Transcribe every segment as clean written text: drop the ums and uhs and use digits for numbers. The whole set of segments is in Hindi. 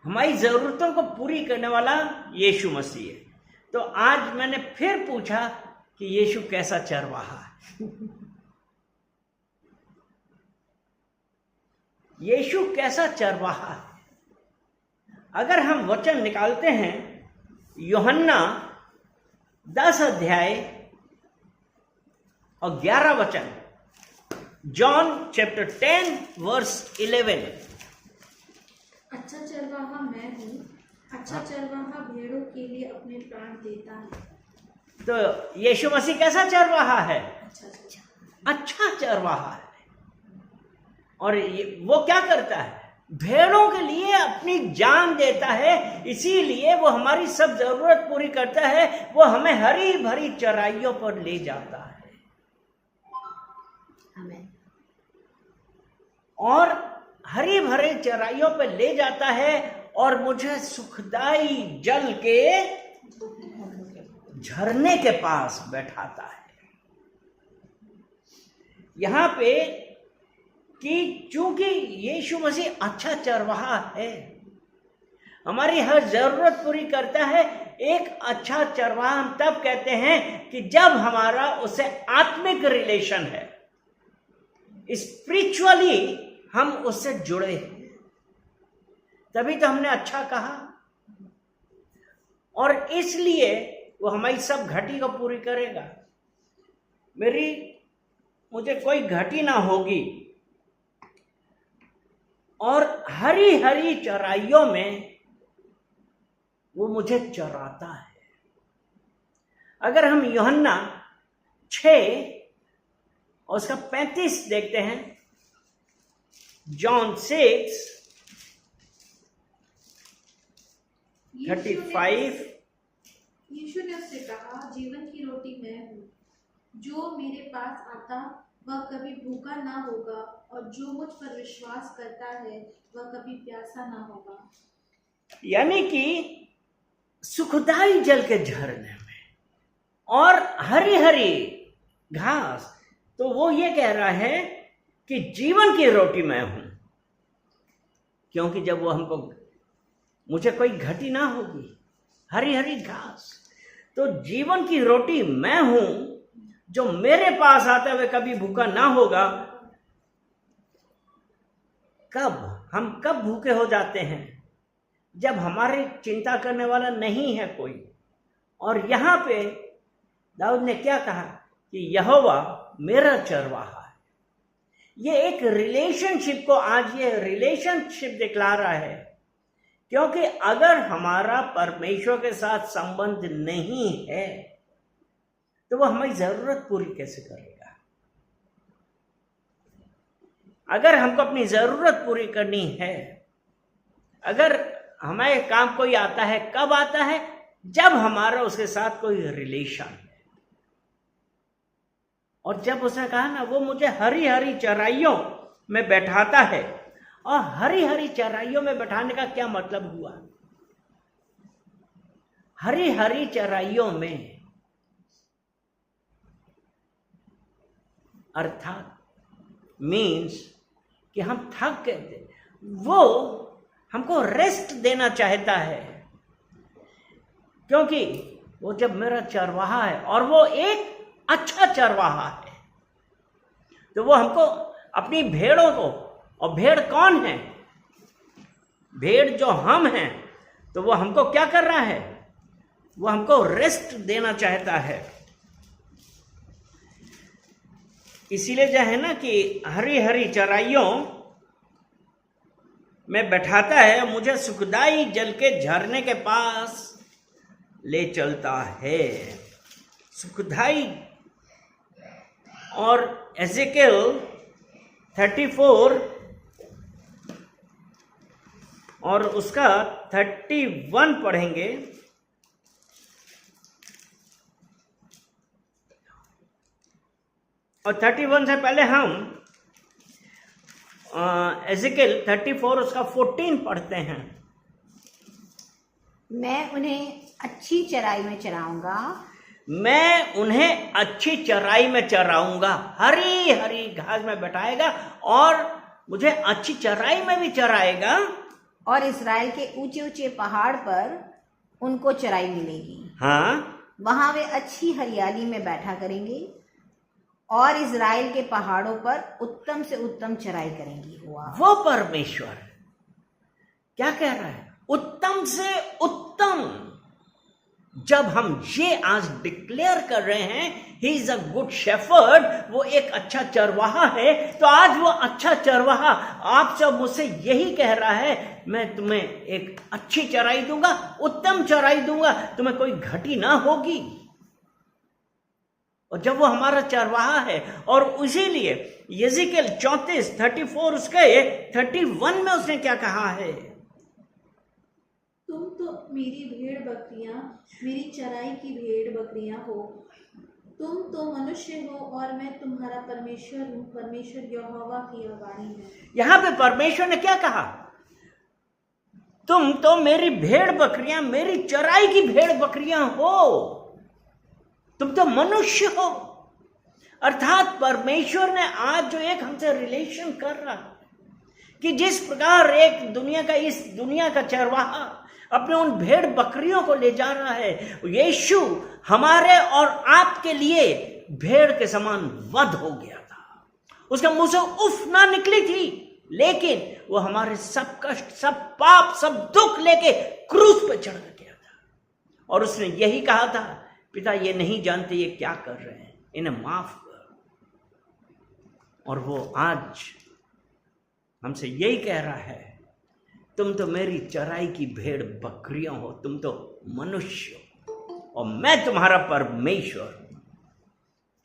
हमारी जरूरतों को पूरी करने वाला यीशु मसीह है। तो आज मैंने फिर पूछा कि यीशु कैसा चरवाहा है। यीशु कैसा चरवाहा है? अगर हम वचन निकालते हैं यूहन्ना 10 अध्याय और 11 वचन, जॉन चैप्टर 10 वर्स 11। अच्छा चरवाहा मैं हूँ, अच्छा चरवाहा भेड़ों के लिए अपने प्राण देता है। तो यीशु मसीह कैसा चरवाहा है? अच्छा चरवाहा है। और वो क्या करता है? भेड़ों के लिए अपनी जान देता है। इसीलिए वो हमारी सब जरूरत पूरी करता है। वो हमें हरी भरी चराइयों पर ले जाता है। आमीन। और हरी भरे चराइयों पर ले जाता है और मुझे सुखदाई जल के झरने के पास बैठाता है। यहां पे कि चूंकि यीशु मसीह अच्छा चरवाहा है, हमारी हर जरूरत पूरी करता है। एक अच्छा चरवाहा हम तब कहते हैं कि जब हमारा उससे आत्मिक रिलेशन है, स्पिरिचुअली हम उससे जुड़े हैं, तभी तो हमने अच्छा कहा। और इसलिए वो हमारी सब घटी को पूरी करेगा। मुझे कोई घटी ना होगी। और हरी हरी चराइयों में वो मुझे चराता है। अगर हम यूहन्ना 6 और उसका 35 देखते हैं, जॉन 6 35। यीशु ने उससे कहा, जीवन की रोटी मैं हूँ, जो मेरे पास आता वह कभी भूखा ना होगा, और जो मुझ पर विश्वास करता है वह कभी प्यासा ना होगा। यानी कि सुखदाई जल के झरने में और हरी हरी घास। तो वो ये कह रहा है कि जीवन की रोटी मैं हूं, क्योंकि जब वो मुझे कोई घटी ना होगी, हरी हरी घास। तो जीवन की रोटी मैं हूं, जो मेरे पास आता है कभी भूखा ना होगा। कब भूखे हो जाते हैं? जब हमारी चिंता करने वाला नहीं है कोई। और यहां पे दाऊद ने क्या कहा कि यहोवा मेरा चरवाहा है। ये एक रिलेशनशिप को आज ये रिलेशनशिप दिखला रहा है, क्योंकि अगर हमारा परमेश्वर के साथ संबंध नहीं है तो वो हमारी जरूरत पूरी कैसे करेगा? अगर हमको अपनी जरूरत पूरी करनी है, अगर हमारे काम कोई आता है, कब आता है? जब हमारा उसके साथ कोई रिलेशन है। और जब उसने कहा ना, वो मुझे हरी हरी चराइयों में बैठाता है। और हरी हरी चराइयों में बैठाने का क्या मतलब हुआ? हरी हरी चराइयों में अर्थात मीन्स कि हम थक गए थे, वो हमको रेस्ट देना चाहता है। क्योंकि वो जब मेरा चरवाहा है, और वो एक अच्छा चरवाहा है, तो वो हमको अपनी भेड़ों को, और भेड़ कौन है? भेड़ जो हम हैं, तो वो हमको क्या कर रहा है? वो हमको रेस्ट देना चाहता है। इसीलिए जो है ना कि हरी हरी चराइयों में बैठाता है, मुझे सुखदाई जल के झरने के पास ले चलता है। सुखदाई। और एजेकियल 34 और उसका 31 पढ़ेंगे। और 31 से पहले हम एजेकियल 34 उसका 14 पढ़ते हैं। मैं उन्हें अच्छी चराई में चराऊंगा, मैं उन्हें अच्छी चराई में चराऊंगा। हरी हरी घास में बैठाएगा और मुझे अच्छी चराई में भी चराएगा। और इज़राइल के ऊंचे ऊंचे पहाड़ पर उनको चराई मिलेगी। हाँ, वहां वे अच्छी हरियाली में बैठा करेंगे और इज़राइल के पहाड़ों पर उत्तम से उत्तम चराई करेंगी। वाह! वो परमेश्वर क्या कह रहा है? उत्तम से उत्तम। जब हम ये आज डिक्लेयर कर रहे हैं he is a good shepherd, वो एक अच्छा चरवाहा है, तो आज वो अच्छा चरवाहा आप सब मुझसे यही कह रहा है, मैं तुम्हें एक अच्छी चराई दूंगा, उत्तम चराई दूंगा, तुम्हें कोई घटी ना होगी। और जब वो हमारा चरवाहा है, और इसीलिए यिर्मयाह 34 उसके 31 में उसने क्या कहा है? तुम तो मेरी भेड़ बकरियां, मेरी चराई की भेड़ बकरियां हो। तुम तो मनुष्य हो और मैं तुम्हारा परमेश्वर हूँ। परमेश्वर यहोवा की यह वाणी है। यहां पे परमेश्वर ने क्या कहा? तुम तो मेरी भेड़ बकरियां, मेरी चराई की भेड़ बकरियां हो, तुम तो मनुष्य हो। अर्थात परमेश्वर ने आज जो एक हमसे रिलेशन कर रहा कि जिस प्रकार एक दुनिया का, इस दुनिया का चरवाहा अपने उन भेड़ बकरियों को ले जा रहा है, यीशु हमारे और आपके लिए भेड़ के समान वध हो गया था। उसका मुंह से उफ ना निकली थी, लेकिन वो हमारे सब कष्ट, सब पाप, सब दुख लेके क्रूस पे चढ़ गया था। और उसने यही कहा था, पिता ये नहीं जानते ये क्या कर रहे हैं, इन्हें माफ कर। और वो आज हमसे यही कह रहा है, तुम तो मेरी चराई की भेड़ बकरियां हो, तुम तो मनुष्य हो और मैं तुम्हारा परमेश्वर हूं।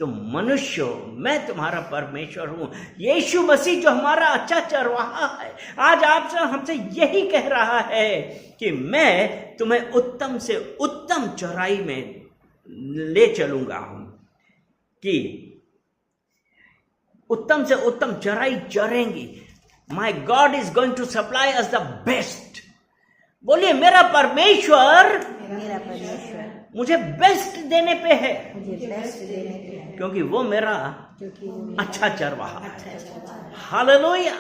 तुम मनुष्य हो, मैं तुम्हारा परमेश्वर हूं। यीशु मसीह जो हमारा अच्छा चरवाहा है, आज आपसे हमसे यही कह रहा है कि मैं तुम्हें उत्तम से उत्तम चराई में ले चलूंगा, कि उत्तम से उत्तम चराई चरेंगी। My God is going to supply us the best. बोलिए, मेरा परमेश्वर मुझे बेस्ट देने पे है, क्योंकि वो मेरा अच्छा चरवाहा है। हालेलुया।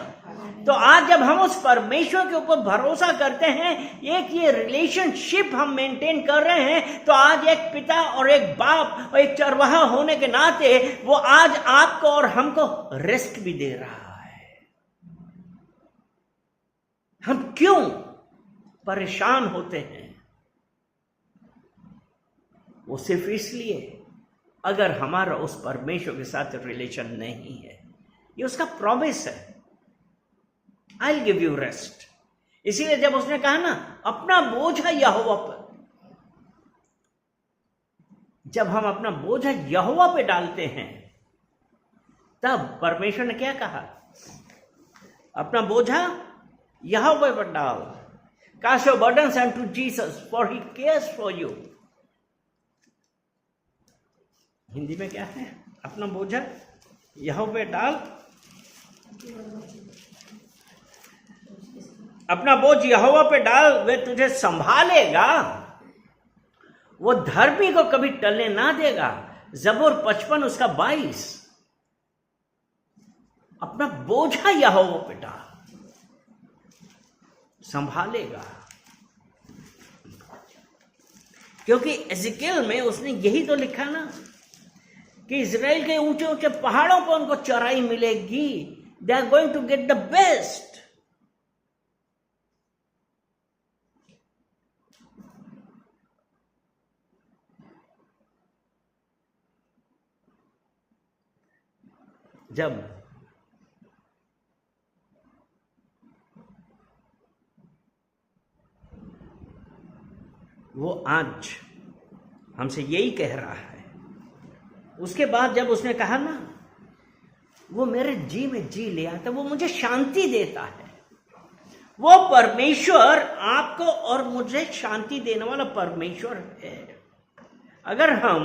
तो आज जब हम उस परमेश्वर के ऊपर भरोसा करते हैं, एक ये रिलेशनशिप हम मेंटेन कर रहे हैं, तो आज एक पिता और एक बाप और एक चरवाहा होने के नाते वो आज आपको और हमको रेस्ट भी दे रहा है। हम क्यों परेशान होते हैं? वो सिर्फ इसलिए, अगर हमारा उस परमेश्वर के साथ रिलेशन नहीं है। ये उसका प्रॉमिस है, I will give you rest. इसीलिए जब उसने कहा ना, अपना बोझ यहोवा पर, जब हम अपना बोझ यहोवा पे डालते हैं, तब परमेश्वर ने क्या कहा? अपना बोझा यहोवा पर डाल। Cast your burdens unto Jesus, for he cares for you. Hindi में क्या है? अपना बोझा यहोवा पे डाल, अपना बोझ यहोवा पे डाल, वे तुझे संभालेगा। वो धर्मी को कभी टलने ना देगा। जबूर 55 उसका 22। अपना बोझा यहोवा पे डाल, संभालेगा। क्योंकि एज़ेकियेल में उसने यही तो लिखा ना कि इज़राइल के ऊंचे ऊंचे पहाड़ों पर उनको चराई मिलेगी। They are going to get the best. जब वो आज हमसे यही कह रहा है, उसके बाद जब उसने कहा ना, वो मेरे जी में जी ले आता, वो मुझे शांति देता है। वो परमेश्वर आपको और मुझे शांति देने वाला परमेश्वर है। अगर हम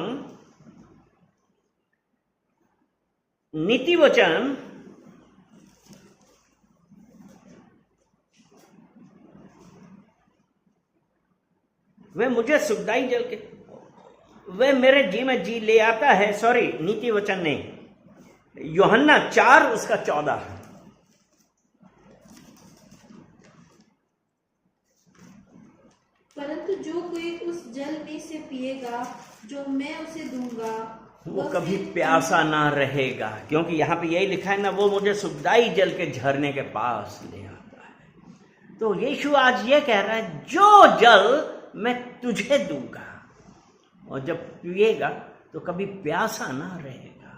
नीति वचन वे मुझे सुखदाई जल के, वे मेरे जी में जी ले आता है, सॉरी नीति वचन नहीं, यूहन्ना 4 उसका 14। परंतु जो कोई उस जल में से पिएगा जो मैं उसे दूंगा वो कभी प्यासा ना रहेगा, क्योंकि यहाँ पे यही लिखा है ना, वो मुझे सुखदाई जल के झरने के पास ले आता है। तो यीशु आज ये कह रहा है, जो जल मैं तुझे दूंगा और जब पिएगा तो कभी प्यासा ना रहेगा।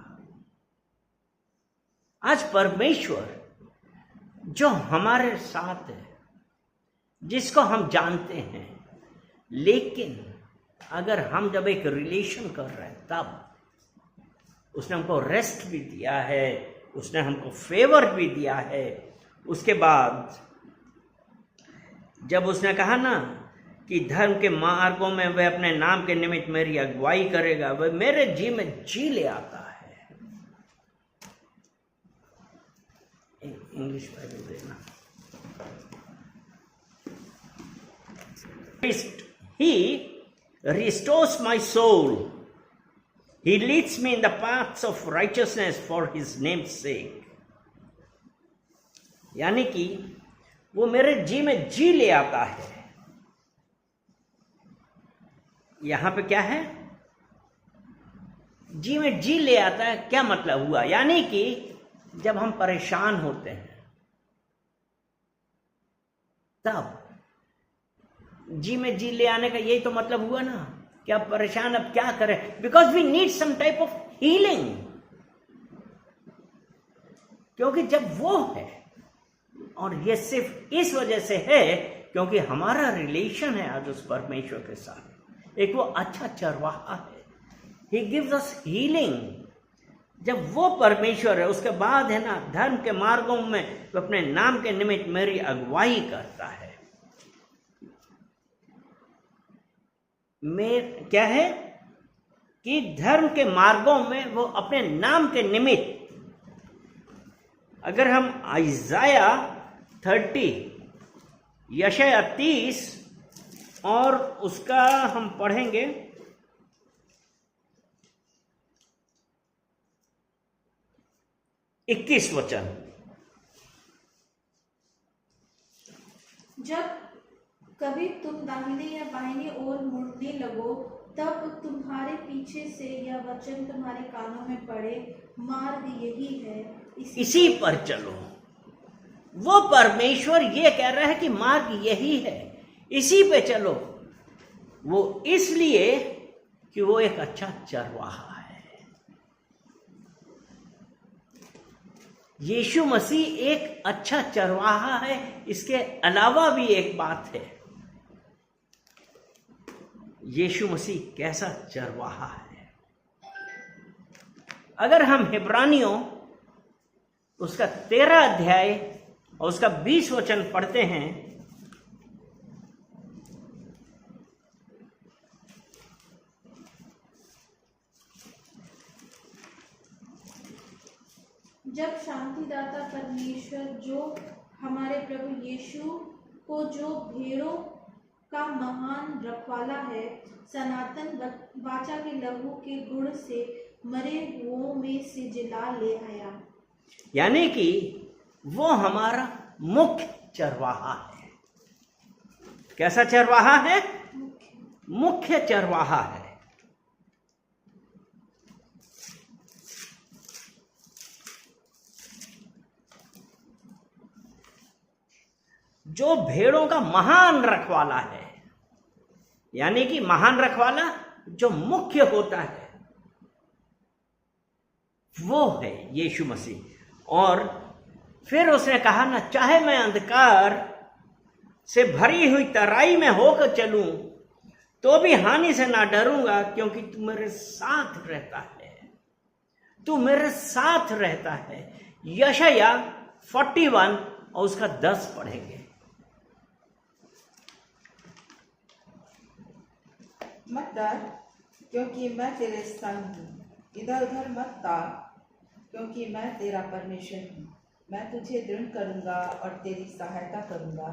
आज परमेश्वर जो हमारे साथ है, जिसको हम जानते हैं, लेकिन अगर हम जब एक रिलेशन कर रहे हैं तब उसने हमको रेस्ट भी दिया है, उसने हमको फेवर भी दिया है। उसके बाद जब उसने कहा ना कि धर्म के मार्गों में वह अपने नाम के निमित्त मेरी अगुवाई करेगा, वह मेरे जी में जी ले आता है। इंग्लिश बाइबल देना। He restores my soul. He leads me in the paths of righteousness for his name's sake. यानी कि वो मेरे जी में जी ले आता है। यहां पे क्या है? जी में जी ले आता है। क्या मतलब हुआ? यानी कि जब हम परेशान होते हैं तब जी में जी ले आने का यही तो मतलब हुआ ना कि अब परेशान, अब क्या करें, because we need some type of healing. क्योंकि जब वो है, और ये सिर्फ इस वजह से है क्योंकि हमारा रिलेशन है आज उस परमेश्वर के साथ, एक वो अच्छा चरवाहा है, ही गिव्स अस हीलिंग। जब वो परमेश्वर है, उसके बाद है ना धर्म के मार्गों में तो अपने नाम के निमित्त मेरी अगुवाई करता है। में क्या है कि धर्म के मार्गों में वो अपने नाम के निमित्त, अगर हम आइजाया 30, यशाया 30 और उसका हम पढ़ेंगे 21 वचन। जब कभी तुम दाहिने या बाहिने ओर मुड़ने लगो, तब तुम्हारे पीछे से यह वचन तुम्हारे कानों में पड़े, मार्ग यही है, इसी पर चलो। वो परमेश्वर ये कह रहा है कि मार्ग यही है, इसी पे चलो। वो इसलिए कि वो एक अच्छा चरवाहा है। यीशु मसीह एक अच्छा चरवाहा है। इसके अलावा भी एक बात है, यीशु मसीह कैसा चरवाहा है। अगर हम हिब्रानियों उसका 13 अध्याय और उसका 20 वचन पढ़ते हैं, जब शांतिदाता परमेश्वर जो हमारे प्रभु यीशु को जो भेड़ों का महान रखवाला है, सनातन वाचा के लहू के गुण से मरे हुओं में से जिला ले आया। यानी कि वो हमारा मुख्य चरवाहा है। कैसा चरवाहा है? मुख्य चरवाहा है। जो भेड़ों का महान रखवाला है, यानी कि महान रखवाला जो मुख्य होता है वो है यीशु मसीह। और फिर उसने कहा ना, चाहे मैं अंधकार से भरी हुई तराई में होकर चलूं तो भी हानि से ना डरूंगा, क्योंकि तू मेरे साथ रहता है। तू मेरे साथ रहता है। यशाया 41 और उसका 10 पढ़ेंगे। मत डर, क्योंकि मैं तेरे संग हूँ। इधर उधर मत ताक, क्योंकि मैं तेरा परमेश्वर हूँ। मैं तुझे दृढ़ करूँगा और तेरी सहायता करूँगा,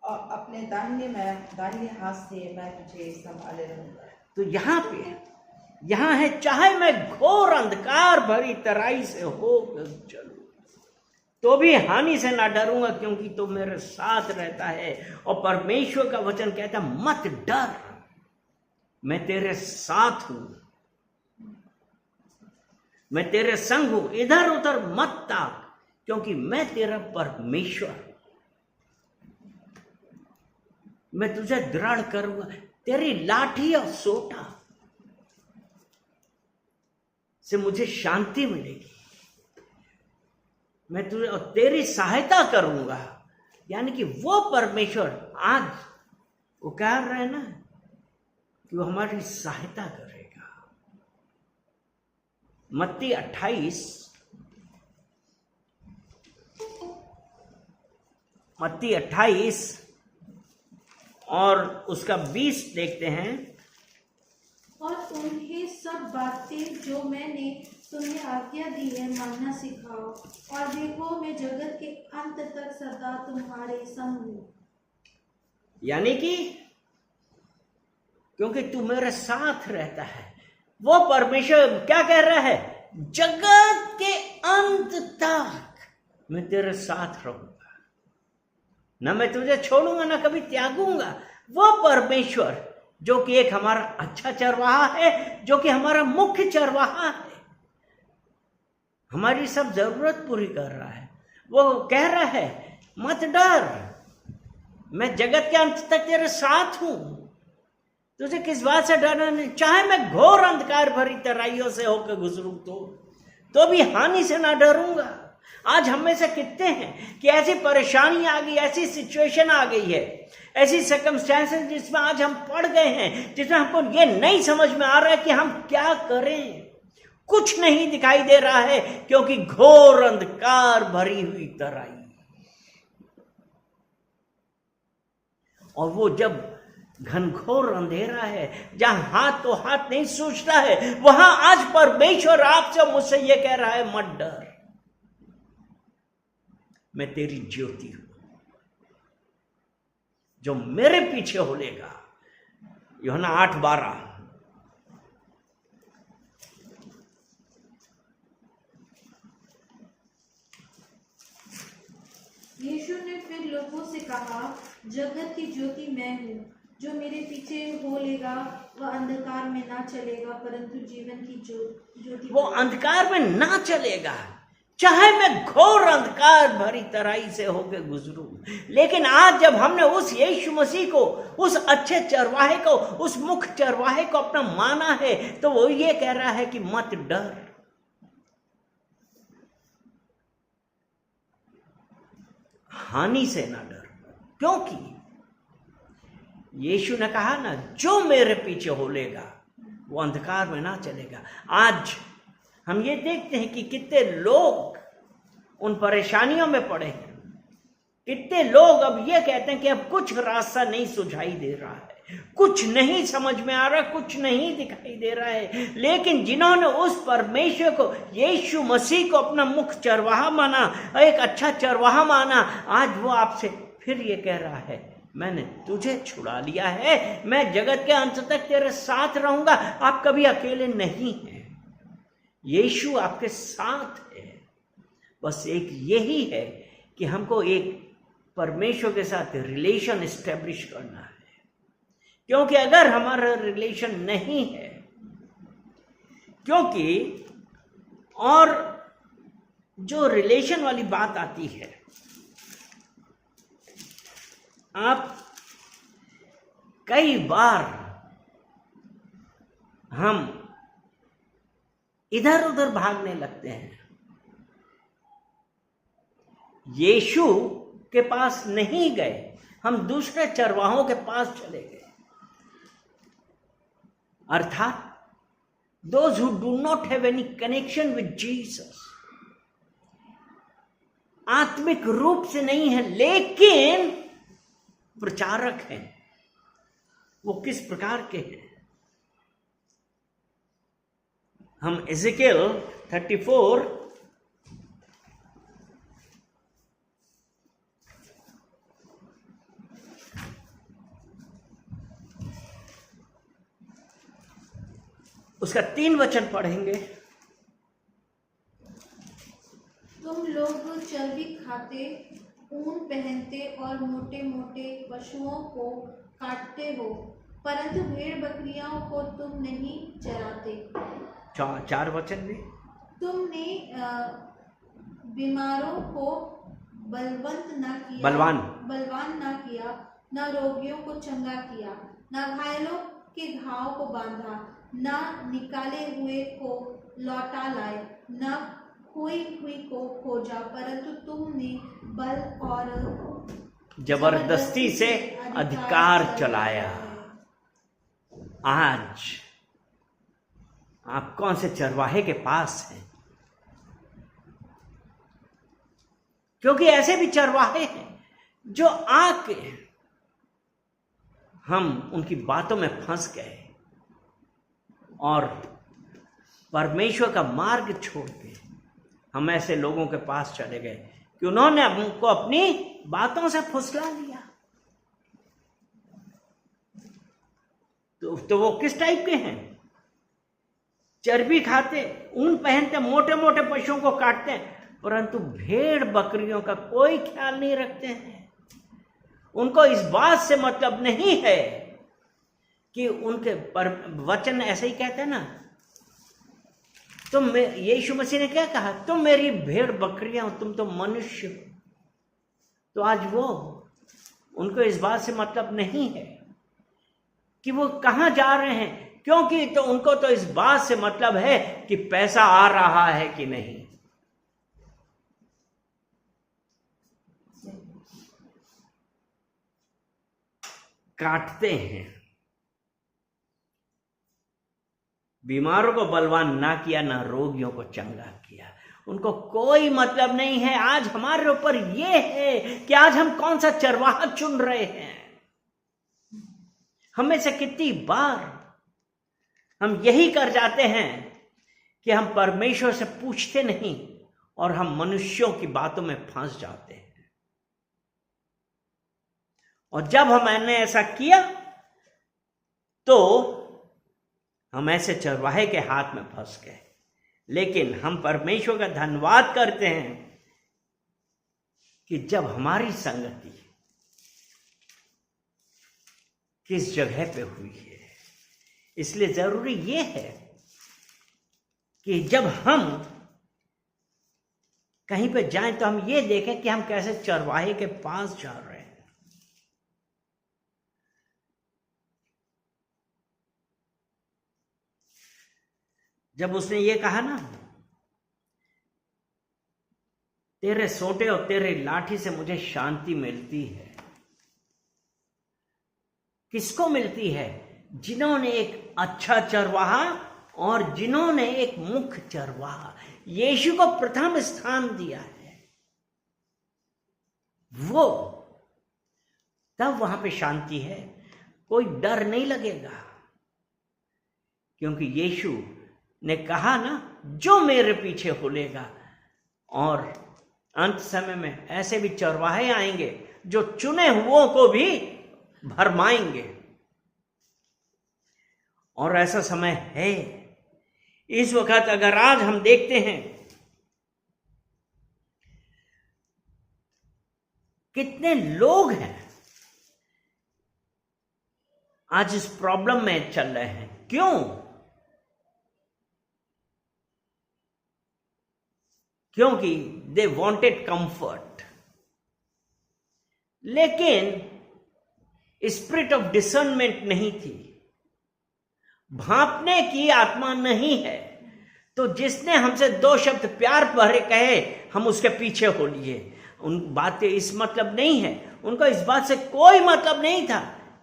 और अपने दाहिने हाथ से मैं तुझे संभाले रहूँगा। तो यहाँ है, चाहे मैं घोर अंधकार भरी तराई से होकर चलूं तो भी हानि से ना डरूंगा, क्योंकि तू मेरे साथ रहता है। और परमेश्वर का वचन कहता मत डर, मैं तेरे साथ हूं, मैं तेरे संग हूं, इधर उधर मत ताक, क्योंकि मैं तेरा परमेश्वर, मैं तुझे दृढ़ करूंगा। तेरी लाठी और सोटा से मुझे शांति मिलेगी, मैं तुझे और तेरी सहायता करूंगा। यानी कि वो परमेश्वर आज वो कह रहा है ना कि वो हमारी सहायता करेगा। मत्ती 28 और उसका 20 देखते हैं। और उन्हें सब बातें जो मैंने तुम्हें आज्ञा दी है मानना सिखाओ, और देखो मैं जगत के अंत तक सदा तुम्हारे संग हूँ। यानी कि क्योंकि तू मेरे साथ रहता है, वो परमेश्वर क्या कह रहा है, जगत के अंत तक मैं तेरे साथ रहूंगा, ना मैं तुझे छोड़ूंगा ना कभी त्यागूंगा। वो परमेश्वर जो कि एक हमारा अच्छा चरवाहा है, जो कि हमारा मुख्य चरवाहा है, हमारी सब जरूरत पूरी कर रहा है, वो कह रहा है मत डर, मैं जगत के अंत तक तेरे साथ हूं, तुझे किस बात से डरना नहीं। चाहे मैं घोर अंधकार भरी तराइयों से होकर गुजरूं तो भी हानि से ना डरूंगा। आज हम में से कितने हैं कि ऐसी परेशानी आ गई, ऐसी सिचुएशन आ गई है, ऐसी सर्कमस्टेंसेस जिसमें आज हम पड़ गए हैं, जिसमें हमको ये नहीं समझ में आ रहा है कि हम क्या करें। कुछ नहीं दिखाई दे रहा है, क्योंकि घोर अंधकार भरी हुई तराई। और वो जब घनघोर अंधेरा है, जहां हाथ तो हाथ नहीं सूझता है, वहां आज परमेश्वर आपसे मुझसे ये कह रहा है मत डर, मैं तेरी ज्योति हूं, जो मेरे पीछे होलेगा। यूहन्ना 8:12। यीशु ने फिर लोगों से कहा, जगत की ज्योति मैं हूँ, जो मेरे पीछे हो लेगा वह अंधकार में ना चलेगा, परंतु जीवन की ज्योति। वो अंधकार में ना चलेगा, चाहे मैं घोर अंधकार भरी तराई से होकर गुजरूं, लेकिन आज जब हमने उस यीशु मसीह को, उस अच्छे चरवाहे को, उस मुख्य चरवाहे को अपना माना है, तो वो ये कह रहा है कि मत डर। हानि से ना डर, क्योंकि यीशु ने कहा ना, जो मेरे पीछे होलेगा वो अंधकार में ना चलेगा। आज हम ये देखते हैं कि कितने लोग उन परेशानियों में पड़े हैं, कितने लोग अब ये कहते हैं कि अब कुछ रास्ता नहीं सुझाई दे रहा है, कुछ नहीं समझ में आ रहा, कुछ नहीं दिखाई दे रहा है। लेकिन जिन्होंने उस परमेश्वर को, यीशु मसीह को अपना मुख्य चरवाहा माना, एक अच्छा चरवाहा माना, आज वो आपसे फिर ये कह रहा है मैंने तुझे छुड़ा लिया है, मैं जगत के अंत तक तेरे साथ रहूंगा, आप कभी अकेले नहीं हैं, यीशु आपके साथ है। बस एक यही है कि हमको एक परमेश्वर के साथ रिलेशन एस्टेब्लिश करना है, क्योंकि अगर हमारा रिलेशन नहीं है, क्योंकि और जो रिलेशन वाली बात आती है, आप कई बार हम इधर उधर भागने लगते हैं, यीशु के पास नहीं गए, हम दूसरे चरवाहों के पास चले गए। अर्थात those who do not have any connection with Jesus, आत्मिक रूप से नहीं है लेकिन प्रचारक हैं। वो किस प्रकार के हैं? हम एजेकियल 34 उसका 3 वचन पढ़ेंगे। तुम लोग चर्बी चराते, ऊन पहनते और मोटे मोटे पशुओं को काटते हो, परंतु भेड़ बकरियों को तुम नहीं चराते। 4 वचन में तुमने बीमारों को बलवान न किया, न रोगियों को चंगा किया, न घायलों के घाव को बांधा, न निकाले हुए को लौटा लाए, न खोई हुई को खोजा, परंतु तुमने बल और जबरदस्ती से अधिकार चलाया। आज आप कौन से चरवाहे के पास हैं? क्योंकि ऐसे भी चरवाहे हैं जो आके हम उनकी बातों में फंस गए और परमेश्वर का मार्ग छोड़ के हम ऐसे लोगों के पास चले गए कि उन्होंने हमको अपनी बातों से फुसला लिया। तो वो किस टाइप के हैं? चर्बी खाते, ऊन पहनते, मोटे मोटे पशुओं को काटते हैं, परंतु भेड़ बकरियों का कोई ख्याल नहीं रखते हैं। उनको इस बात से मतलब नहीं है कि उनके वचन ऐसे ही कहते हैं ना, तुम, यीशु मसीह ने क्या कहा? तुम मेरी भेड़ बकरियां हो, तुम तो मनुष्य हो। तो आज वो, उनको इस बात से मतलब नहीं है कि वो कहां जा रहे हैं, क्योंकि तो उनको तो इस बात से मतलब है कि पैसा आ रहा है कि नहीं। काटते हैं, बीमारों को बलवान ना किया, ना रोगियों को चंगा किया। उनको कोई मतलब नहीं है। आज हमारे ऊपर यह है कि आज हम कौन सा चरवाहा चुन रहे हैं। हमें से कितनी बार हम यही कर जाते हैं कि हम परमेश्वर से पूछते नहीं और हम मनुष्यों की बातों में फंस जाते हैं। और जब हमने ऐसा किया तो हम ऐसे चरवाहे के हाथ में फंस गए। लेकिन हम परमेश्वर का धन्यवाद करते हैं कि जब हमारी संगति किस जगह पे हुई है। इसलिए जरूरी ये है कि जब हम कहीं पे जाएं तो हम ये देखें कि हम कैसे चरवाहे के पास जा रहे हैं। जब उसने ये कहा ना, तेरे सोंटे और तेरे लाठी से मुझे शांति मिलती है। किसको मिलती है? जिन्होंने एक अच्छा चरवाहा और जिन्होंने एक मुख्य चरवाहा, यीशु को प्रथम स्थान दिया है, वो तब वहां पे शांति है। कोई डर नहीं लगेगा, क्योंकि यीशु ने कहा ना, जो मेरे पीछे हुलेगा। और अंत समय में ऐसे भी चरवाहे आएंगे जो चुने हुओं को भी भरमाएंगे। और ऐसा समय है इस वक्त। अगर आज हम देखते हैं कितने लोग हैं आज इस प्रॉब्लम में चल रहे हैं। क्यों? क्योंकि दे वांटेड कंफर्ट, लेकिन स्पिरिट ऑफ डिसर्नमेंट नहीं थी, भांपने की आत्मा नहीं है। तो जिसने हमसे 2 शब्द प्यार भरे कहे, हम उसके पीछे हो लिए। उन बातें इस मतलब नहीं है, उनको इस बात से कोई मतलब नहीं था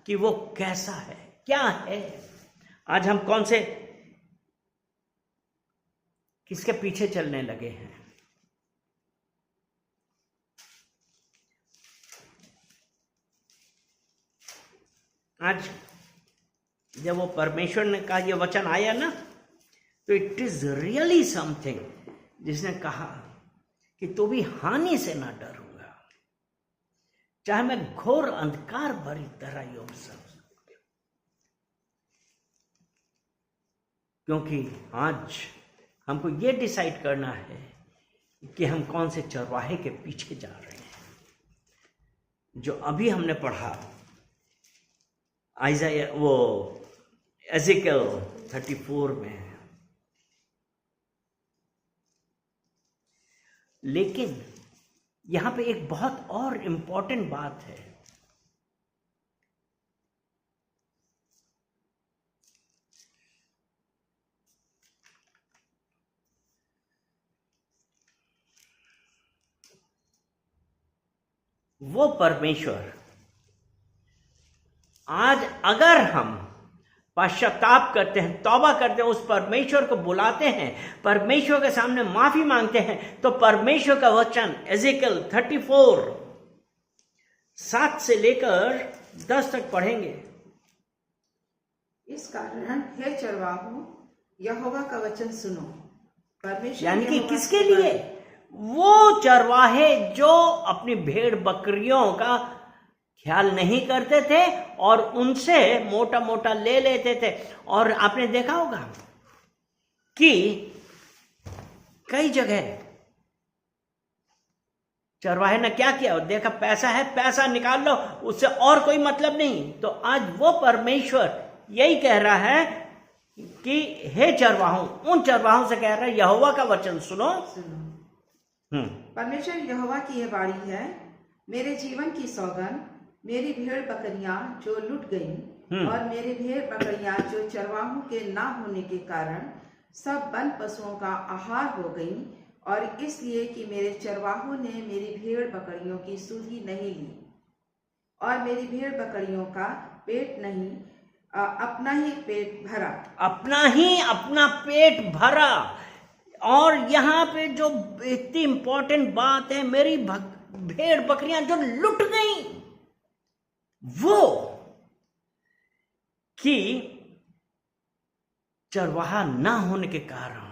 कि वो कैसा है, क्या है। आज हम कौन से, किसके पीछे चलने लगे हैं? आज जब वो परमेश्वर ने कहा, ये वचन आया ना, तो इट इज रियली समथिंग। जिसने कहा कि तू भी हानि से ना डरूंगा, चाहे मैं घोर अंधकार भरी तरह योग समझ। क्योंकि आज हमको ये डिसाइड करना है कि हम कौन से चरवाहे के पीछे जा रहे हैं। जो अभी हमने पढ़ा आइज़ाया वो एज़ेकियल 34 में, लेकिन यहां पे एक बहुत और इम्पोर्टेंट बात है। वो परमेश्वर आज अगर हम पश्चाताप करते हैं, तौबा करते हैं, उस परमेश्वर को बुलाते हैं, परमेश्वर के सामने माफी मांगते हैं, तो परमेश्वर का वचन एज़ेकियल 34 7 से लेकर 10 तक पढ़ेंगे। इस कारण हे चरवाहों, यहोवा का वचन सुनो। परमेश्वर यानी कि यहोवा किसके लिए? वो चरवाहे जो अपनी भेड़ बकरियों का ख्याल नहीं करते थे और उनसे मोटा मोटा ले लेते थे। और आपने देखा होगा कि कई जगह चरवाहे ने क्या किया, देखा पैसा है, पैसा निकाल लो, उससे और कोई मतलब नहीं। तो आज वो परमेश्वर यही कह रहा है कि हे चरवाहों, उन चरवाहों से कह रहा है यहोवा का वचन सुनो। परमेश्वर यहोवा की यह वाणी है, मेरे जीवन की सौगंध, मेरी भेड़ बकरियां जो लुट गईं और मेरे भेड़ बकरियां जो चरवाहों के ना होने के कारण सब वन पशुओं का आहार हो गईं, और इसलिए कि मेरे चरवाहों ने मेरी भेड़ बकरियों की सुधि नहीं ली और मेरी भेड़ बकरियों का पेट नहीं अपना ही पेट भरा, अपना पेट भरा। और यहाँ पे जो इतनी इंपॉर्टेंट बात है, मेरी भेड़ बकरियां जो लुट गईं, वो कि चरवाहा ना होने के कारण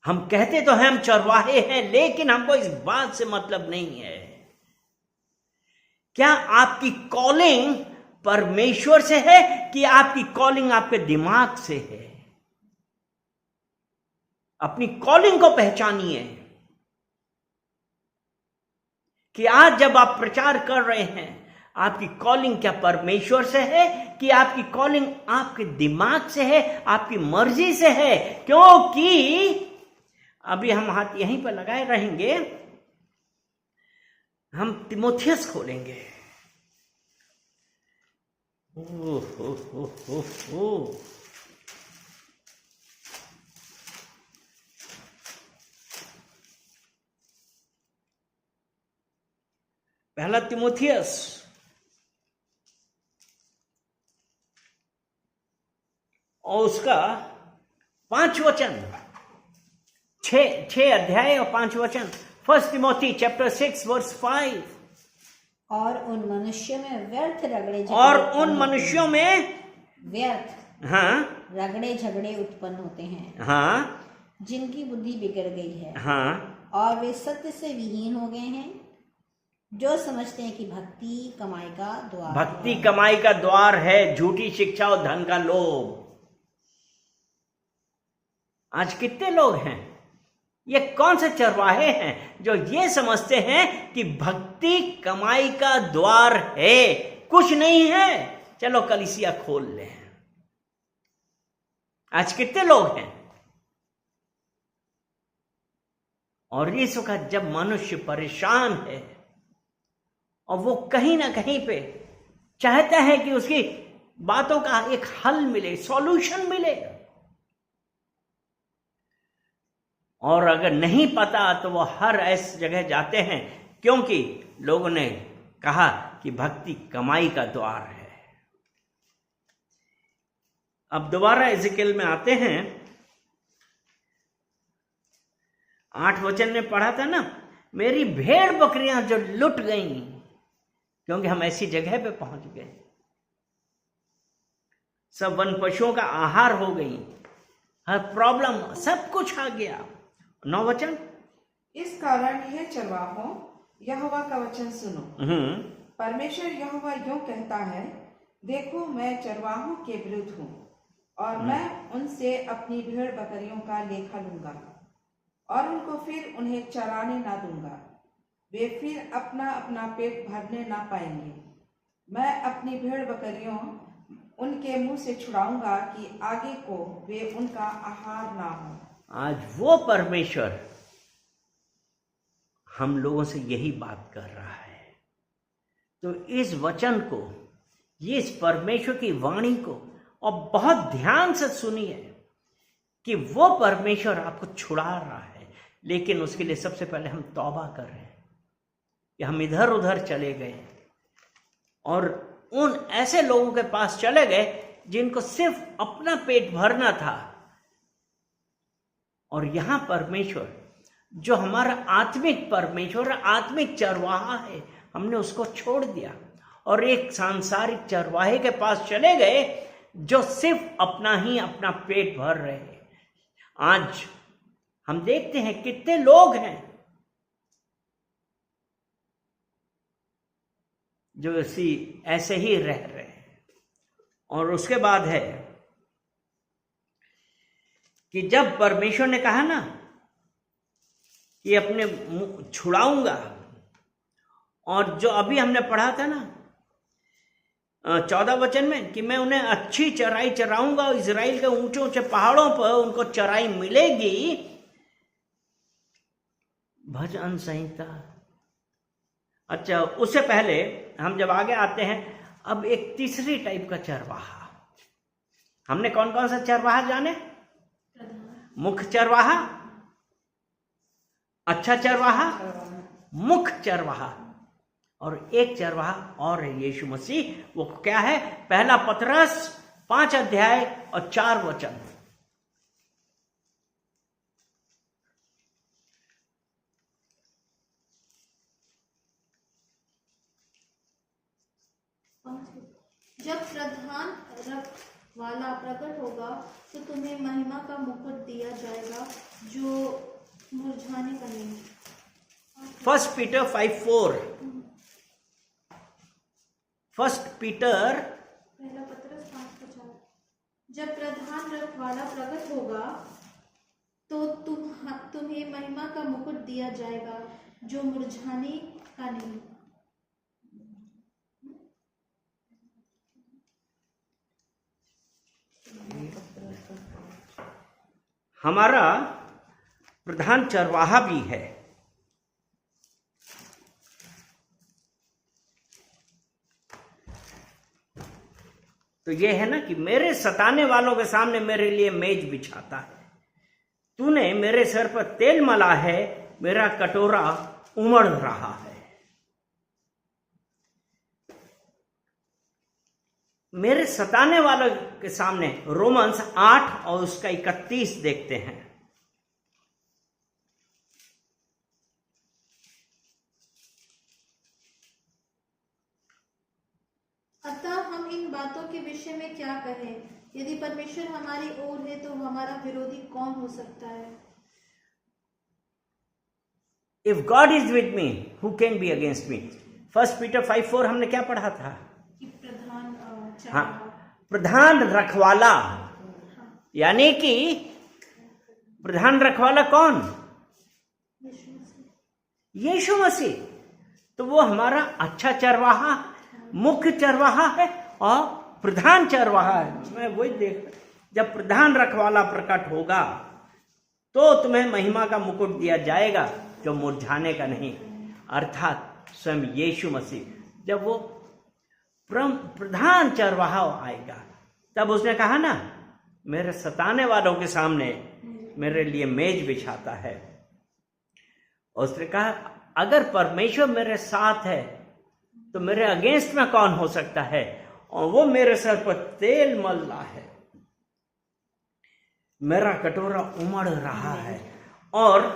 हम कहते तो हैं हम चरवाहे हैं, लेकिन हमको इस बात से मतलब नहीं है। क्या आपकी कॉलिंग परमेश्वर से है कि आपकी कॉलिंग आपके दिमाग से है? अपनी कॉलिंग को पहचानिए कि आज जब आप प्रचार कर रहे हैं, आपकी कॉलिंग क्या परमेश्वर से है कि आपकी कॉलिंग आपके दिमाग से है, आपकी मर्जी से है? क्योंकि अभी हम हाथ यहीं पर लगाए रहेंगे, हम तिमोथियस खोलेंगे। पहला तिमोथियस और उसका 5 वचन, 6 अध्याय और 5 वचन। 1 तिमोथी चैप्टर 6 वर्स 5। और उन मनुष्यों में व्यर्थ रगड़े झगड़े उत्पन्न होते हैं, हाँ, जिनकी बुद्धि बिगड़ गई है, हाँ, और वे सत्य से विहीन हो गए हैं, जो समझते हैं कि भक्ति कमाई का द्वार है, झूठी शिक्षा और धन का लोभ। आज कितने लोग हैं, ये कौन से चरवाहे हैं जो ये समझते हैं कि भक्ति कमाई का द्वार है? कुछ नहीं है, चलो कलीसिया खोल लें। आज कितने लोग हैं? और इस वक्त जब मनुष्य परेशान है और वो कहीं ना कहीं पे चाहता है कि उसकी बातों का एक हल मिले, सॉल्यूशन मिले, और अगर नहीं पता तो वो हर ऐसी जगह जाते हैं, क्योंकि लोगों ने कहा कि भक्ति कमाई का द्वार है। अब दोबारा एज़ेकियल में आते हैं। 8 वचन में पढ़ा था ना, मेरी भेड़ बकरियां जो लुट गईं, क्योंकि हम ऐसी जगह पे पहुंच गए, सब वन पशुओं का आहार हो गई, हर प्रॉब्लम सब कुछ आ गया। 9 वचन, इस कारण हे चरवाहों, यहोवा का वचन सुनो। परमेश्वर यहोवा यूं कहता है, देखो मैं चरवाहों के विरुद्ध हूँ और मैं उनसे अपनी भेड़ बकरियों का लेखा लूंगा और उनको फिर उन्हें चराने ना दूंगा। वे फिर अपना अपना पेट भरने ना पाएंगे। मैं अपनी भेड़ बकरियों उनके मुंह से छुड़ाऊंगा कि आगे को वे उनका आहार ना हो। आज वो परमेश्वर हम लोगों से यही बात कर रहा है। तो इस वचन को, ये इस परमेश्वर की वाणी को और बहुत ध्यान से सुनिए कि वो परमेश्वर आपको छुड़ा रहा है, लेकिन उसके लिए सबसे पहले हम तौबा कर रहे हैं कि हम इधर उधर चले गए और उन ऐसे लोगों के पास चले गए जिनको सिर्फ अपना पेट भरना था। और यहां परमेश्वर जो हमारा आत्मिक परमेश्वर, आत्मिक चरवाहा है, हमने उसको छोड़ दिया और एक सांसारिक चरवाहे के पास चले गए जो सिर्फ अपना पेट भर रहे हैं। आज हम देखते हैं कितने लोग हैं जो ऐसे ही रह रहे हैं। और उसके बाद है कि जब परमेश्वर ने कहा ना कि अपने छुड़ाऊंगा, और जो अभी हमने पढ़ा था ना 14 वचन में कि मैं उन्हें अच्छी चराई चराऊंगा, इजराइल के ऊंचे ऊंचे पहाड़ों पर उनको चराई मिलेगी। भजन संहिता। अच्छा, उससे पहले हम जब आगे आते हैं, अब एक तीसरी टाइप का चरवाहा। हमने कौन कौन सा चरवाहा जाने? मुख्य चरवाहा, अच्छा चरवाहा, मुख्य चरवाहा, और एक चरवाहा और है यीशु मसीह। वो क्या है? पहला पतरस 5 अध्याय और 4 वचन। जब प्रधान रखवाला प्रकट होगा तो तुम्हें महिमा का मुकुट दिया जाएगा जो मुरझाने का नहीं। 1 पीटर 5:4। 1 पीटर पहला पतरस 5:4। जब प्रधान रखवाला प्रकट होगा तो तुम्हें महिमा का मुकुट दिया जाएगा जो मुरझाने का नहीं। हमारा प्रधान चरवाहा भी है। तो ये है ना कि मेरे सताने वालों के सामने मेरे लिए मेज बिछाता है। तूने मेरे सर पर तेल मला है, मेरा कटोरा उमड़ रहा है। मेरे सताने वालों के सामने रोमन्स 8 और उसका 31 देखते हैं। अतः हम इन बातों के विषय में क्या कहें? यदि परमेश्वर हमारी ओर है तो हमारा विरोधी कौन हो सकता है? If God is with me, who can be against me? 1 Peter 5:4 हमने क्या पढ़ा था? कि प्रधान हाँ, प्रधान रखवाला। यानी कि प्रधान रखवाला कौन? यीशु मसीह। तो वो हमारा अच्छा चरवाहा, मुख्य चरवाहा है और प्रधान चरवाहा है। मैं वही देख, जब प्रधान रखवाला प्रकट होगा तो तुम्हें महिमा का मुकुट दिया जाएगा जो मुरझाने का नहीं, अर्थात स्वयं यीशु मसीह। जब वो प्रधान चरवाहा आएगा तब उसने कहा ना, मेरे सताने वालों के सामने मेरे लिए मेज बिछाता है। और उसने कहा अगर परमेश्वर मेरे साथ है तो मेरे अगेंस्ट में कौन हो सकता है? और वो मेरे सर पर तेल मल रहा है, मेरा कटोरा उमड़ रहा है। और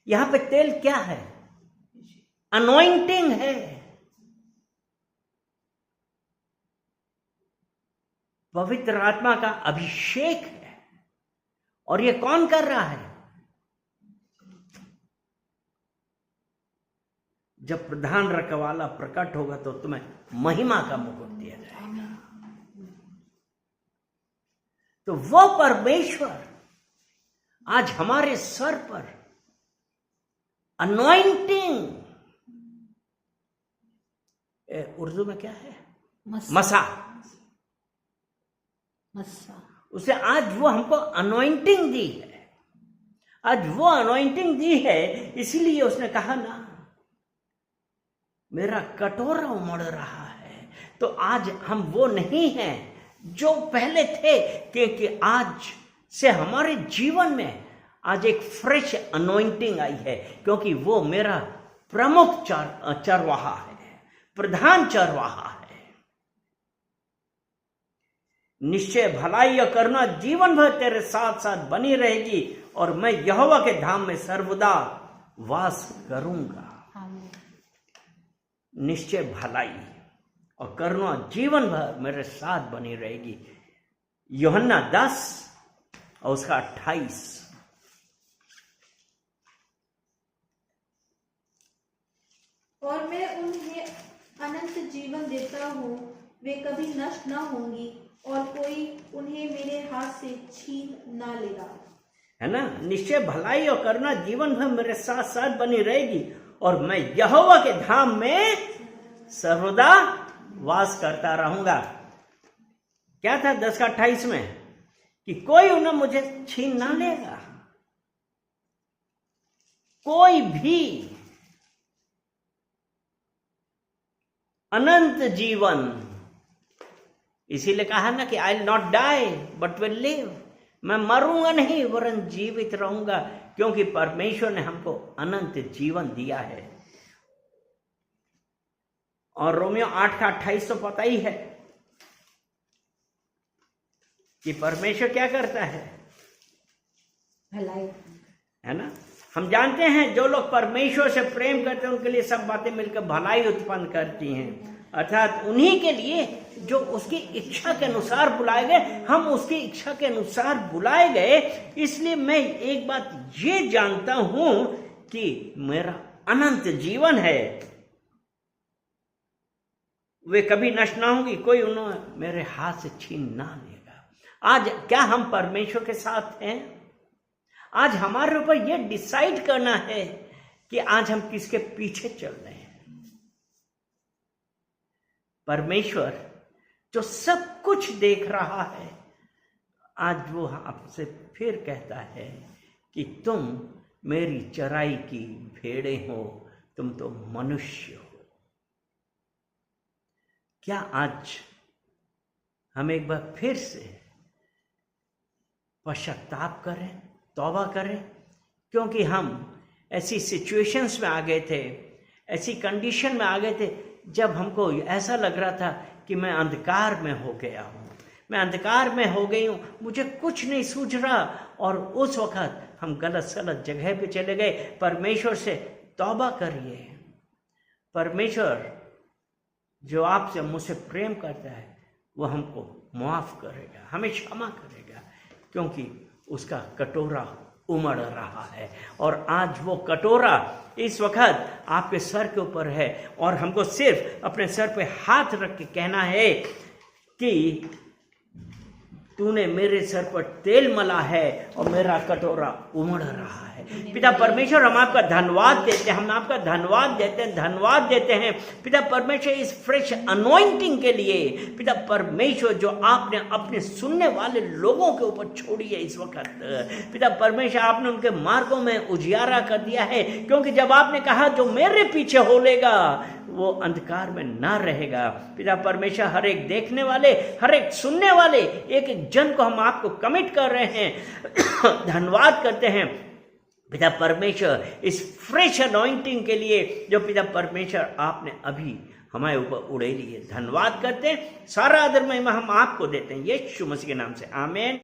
यहां पे तेल क्या है? अनॉइंटिंग है। पवित्र आत्मा का अभिषेक है। और ये कौन कर रहा है? जब प्रधान रखवाला प्रकट होगा तो तुम्हें महिमा का मुकुट दिया जाएगा। तो वो परमेश्वर आज हमारे सर पर अनॉइंटिंग, उर्दू में क्या है, मसा, उसे आज वो हमको अनॉइंटिंग दी है, आज वो अनॉइंटिंग दी है, इसीलिए उसने कहा ना मेरा कटोरा उमड़ रहा है। तो आज हम वो नहीं हैं जो पहले थे, क्योंकि आज से हमारे जीवन में आज एक फ्रेश अनॉइंटिंग आई है, क्योंकि वो मेरा प्रमुख चरवाहा है, प्रधान चरवाहा है। निश्चय भलाई और करुणा जीवन भर तेरे साथ साथ बनी रहेगी और मैं यहोवा के धाम में सर्वदा वास करूंगा। निश्चय भलाई और करुणा जीवन भर मेरे साथ बनी रहेगी। यूहन्ना 10 और उसका 28। और मैं उन्हें अनंत जीवन देता हूँ, वे कभी नष्ट न होंगी और कोई उन्हें मेरे हाथ से छीन ना लेगा। है ना, निश्चय भलाई और करुणा जीवन भर मेरे साथ साथ बनी रहेगी और मैं यहोवा के धाम में सर्वदा वास करता रहूंगा। क्या था 10 का 28 में, कि कोई उन्हें मुझे छीन ना लेगा, कोई भी। अनंत जीवन, इसीलिए कहा ना कि I will not die but will live, मैं मरूंगा नहीं वरन जीवित रहूंगा, क्योंकि परमेश्वर ने हमको अनंत जीवन दिया है। और रोमियो 8 का 28 तो पता ही है कि परमेश्वर क्या करता है, भलाई, है ना। हम जानते हैं जो लोग परमेश्वर से प्रेम करते हैं उनके लिए सब बातें मिलकर भलाई उत्पन्न करती हैं, अर्थात उन्हीं के लिए जो उसकी इच्छा के अनुसार बुलाए गए। हम उसकी इच्छा के अनुसार बुलाए गए, इसलिए मैं एक बात ये जानता हूं कि मेरा अनंत जीवन है, वे कभी नष्ट ना होंगी, कोई उन्हें मेरे हाथ से छीन ना लेगा। आज क्या हम परमेश्वर के साथ हैं? आज हमारे ऊपर यह डिसाइड करना है कि आज हम किसके पीछे चल रहे हैं। परमेश्वर जो सब कुछ देख रहा है, आज वो आपसे फिर कहता है कि तुम मेरी चराई की भेड़ें हो, तुम तो मनुष्य हो। क्या आज हम एक बार फिर से पश्चाताप करें, तौबा करें, क्योंकि हम ऐसी सिचुएशंस में आ गए थे, ऐसी कंडीशन में आ गए थे जब हमको ऐसा लग रहा था कि मैं अंधकार में हो गया हूँ, मैं अंधकार में हो गई हूँ, मुझे कुछ नहीं सूझ रहा। और उस वक्त हम गलत सलत जगह पे चले गए। परमेश्वर से तौबा करिए। परमेश्वर जो आपसे मुझसे प्रेम करता है वो हमको माफ करेगा, हमें क्षमा करेगा, क्योंकि उसका कटोरा उमड़ रहा है। और आज वो कटोरा इस वक्त आपके सर के ऊपर है और हमको सिर्फ अपने सर पे हाथ रख के कहना है कि तूने मेरे सर पर तेल मला है और मेरा कटोरा उमड़ रहा है। पिता परमेश्वर, हम आपका धन्यवाद देते हैं, हम आपका धन्यवाद देते हैं, धन्यवाद देते हैं पिता परमेश्वर इस फ्रेश अनॉइंटिंग के लिए। पिता परमेश्वर जो आपने अपने सुनने वाले लोगों के ऊपर छोड़ी है इस वक्त, पिता परमेश्वर आपने उनके मार्गों में उजियारा कर दिया है, क्योंकि जब आपने कहा जो मेरे पीछे होलेगा वो अंधकार में ना रहेगा। पिता परमेश्वर, हर एक देखने वाले, हर एक सुनने वाले, एक एक जन को हम आपको कमिट कर रहे हैं, धन्यवाद करते हैं पिता परमेश्वर इस फ्रेश अनॉइंटिंग के लिए जो पिता परमेश्वर आपने अभी हमारे ऊपर उड़ेली है। धन्यवाद करते हैं, सारा आदर महिमा हम आपको देते हैं, यीशु मसीह के नाम से, आमीन।